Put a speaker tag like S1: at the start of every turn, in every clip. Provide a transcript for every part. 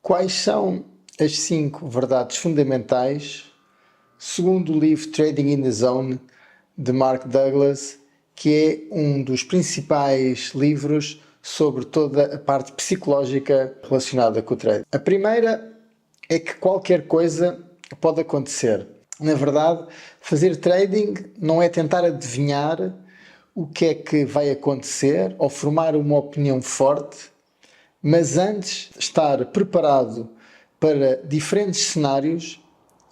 S1: Quais são as 5 verdades fundamentais, segundo o livro Trading in the Zone, de Mark Douglas, que é um dos principais livros sobre toda a parte psicológica relacionada com o trading? A primeira é que qualquer coisa pode acontecer. Na verdade, fazer trading não é tentar adivinhar o que é que vai acontecer ou formar uma opinião forte, mas antes estar preparado para diferentes cenários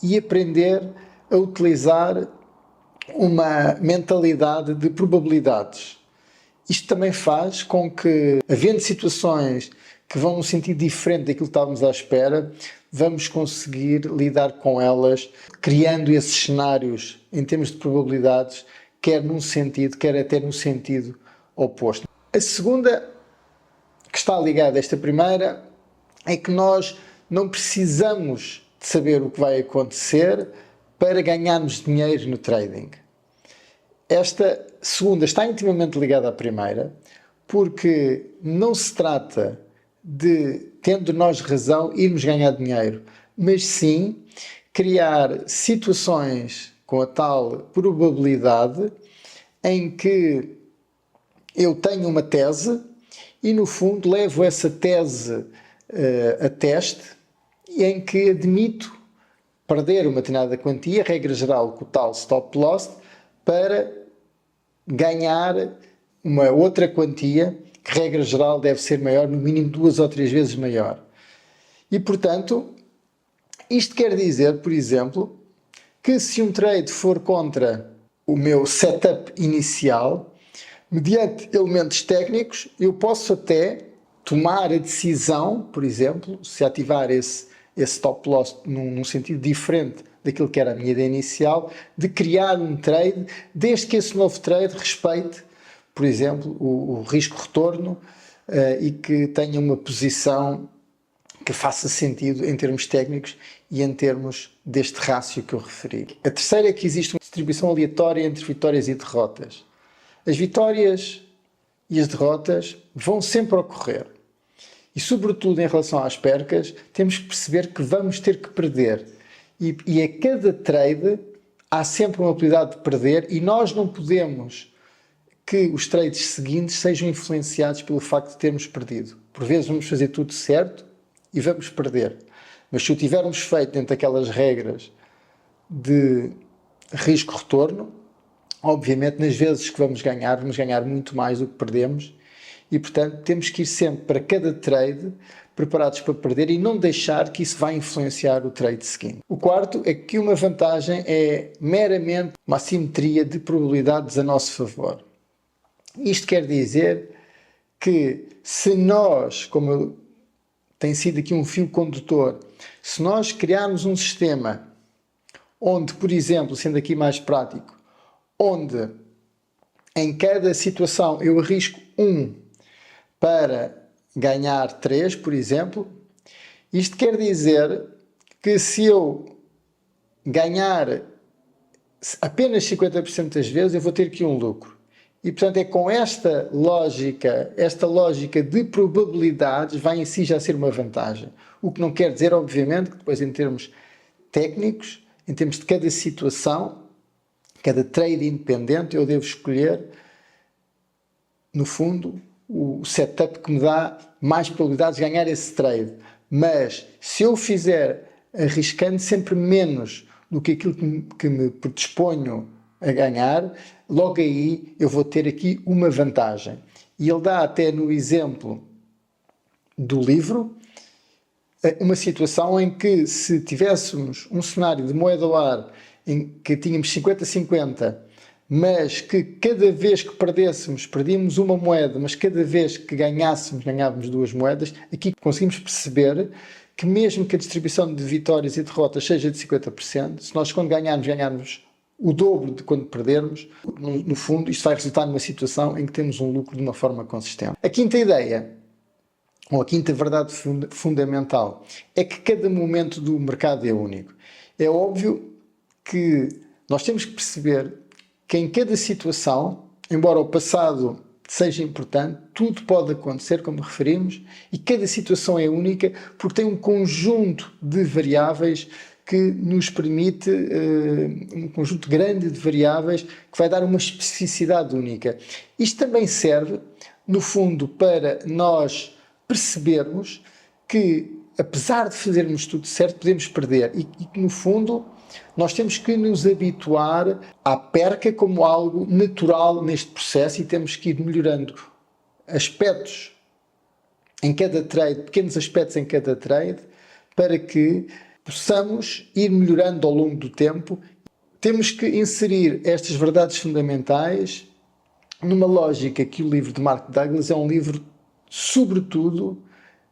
S1: e aprender a utilizar uma mentalidade de probabilidades. Isto também faz com que, havendo situações que vão num sentido diferente daquilo que estávamos à espera, vamos conseguir lidar com elas, criando esses cenários em termos de probabilidades, quer num sentido, quer até no sentido oposto. A segunda, que está ligada a esta primeira, é que nós não precisamos de saber o que vai acontecer para ganharmos dinheiro no trading. Esta segunda está intimamente ligada à primeira, porque não se trata de, tendo nós razão, irmos ganhar dinheiro, mas sim criar situações com a tal probabilidade em que eu tenho uma tese e, no fundo, levo essa tese a teste e em que admito perder uma determinada quantia, regra geral com o tal stop loss, para ganhar uma outra quantia que, regra geral, deve ser maior, no mínimo 2 ou 3 vezes maior. E, portanto, isto quer dizer, por exemplo, que se um trade for contra o meu setup inicial, mediante elementos técnicos, eu posso até tomar a decisão, por exemplo, se ativar esse stop loss num sentido diferente daquilo que era a minha ideia inicial, de criar um trade, desde que esse novo trade respeite, por exemplo, o risco-retorno e que tenha uma posição que faça sentido em termos técnicos e em termos deste rácio que eu referi. A terceira é que existe uma distribuição aleatória entre vitórias e derrotas. As vitórias e as derrotas vão sempre ocorrer. E, sobretudo, em relação às percas, temos que perceber que vamos ter que perder. E a cada trade há sempre uma probabilidade de perder e nós não podemos que os trades seguintes sejam influenciados pelo facto de termos perdido. Por vezes vamos fazer tudo certo e vamos perder. Mas se o tivermos feito dentro daquelas regras de risco-retorno, obviamente nas vezes que vamos ganhar muito mais do que perdemos e, portanto, temos que ir sempre para cada trade preparados para perder e não deixar que isso vá influenciar o trade seguinte. O quarto é que uma vantagem é meramente uma assimetria de probabilidades a nosso favor. Isto quer dizer que se nós, como tem sido aqui um fio condutor, se nós criarmos um sistema onde, por exemplo, sendo aqui mais prático, onde em cada situação eu arrisco 1 para ganhar 3, por exemplo, isto quer dizer que se eu ganhar apenas 50% das vezes, eu vou ter aqui um lucro. E, portanto, é com esta lógica de probabilidades vai em si já ser uma vantagem. O que não quer dizer, obviamente, que depois em termos técnicos, em termos de cada situação, cada trade independente, eu devo escolher, no fundo, o setup que me dá mais probabilidades de ganhar esse trade. Mas se eu fizer arriscando sempre menos do que aquilo que me predisponho a ganhar, logo aí eu vou ter aqui uma vantagem. E ele dá até no exemplo do livro uma situação em que, se tivéssemos um cenário de moeda ao ar em que tínhamos 50-50, mas que cada vez que perdêssemos, perdíamos uma moeda, mas cada vez que ganhássemos, ganhávamos 2 moedas, aqui conseguimos perceber que mesmo que a distribuição de vitórias e derrotas seja de 50%, se nós quando ganharmos o dobro de quando perdermos, no fundo isto vai resultar numa situação em que temos um lucro de uma forma consistente. A quinta ideia, ou a quinta verdade fundamental, é que cada momento do mercado é único. É óbvio que nós temos que perceber que em cada situação, embora o passado seja importante, tudo pode acontecer, como referimos, e cada situação é única porque tem um conjunto de variáveis que nos permite, um conjunto grande de variáveis que vai dar uma especificidade única. Isto também serve, no fundo, para nós percebermos que, apesar de fazermos tudo certo, podemos perder e que, no fundo, nós temos que nos habituar à perca como algo natural neste processo e temos que ir melhorando aspectos em cada trade, pequenos aspectos em cada trade, para que possamos ir melhorando ao longo do tempo. Temos que inserir estas verdades fundamentais numa lógica que o livro de Mark Douglas é um livro, sobretudo,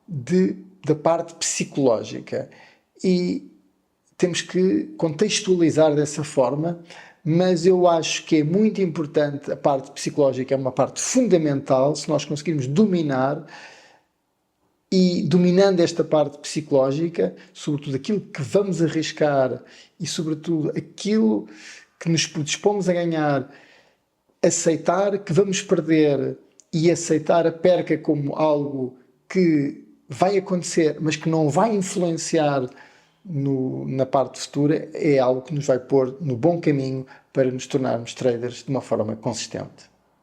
S1: da parte psicológica. E temos que contextualizar dessa forma, mas eu acho que é muito importante, a parte psicológica é uma parte fundamental, se nós conseguirmos dominar, e dominando esta parte psicológica, sobretudo aquilo que vamos arriscar e sobretudo aquilo que nos predispomos a ganhar, aceitar que vamos perder e aceitar a perca como algo que vai acontecer, mas que não vai influenciar na parte futura, é algo que nos vai pôr no bom caminho para nos tornarmos traders de uma forma consistente.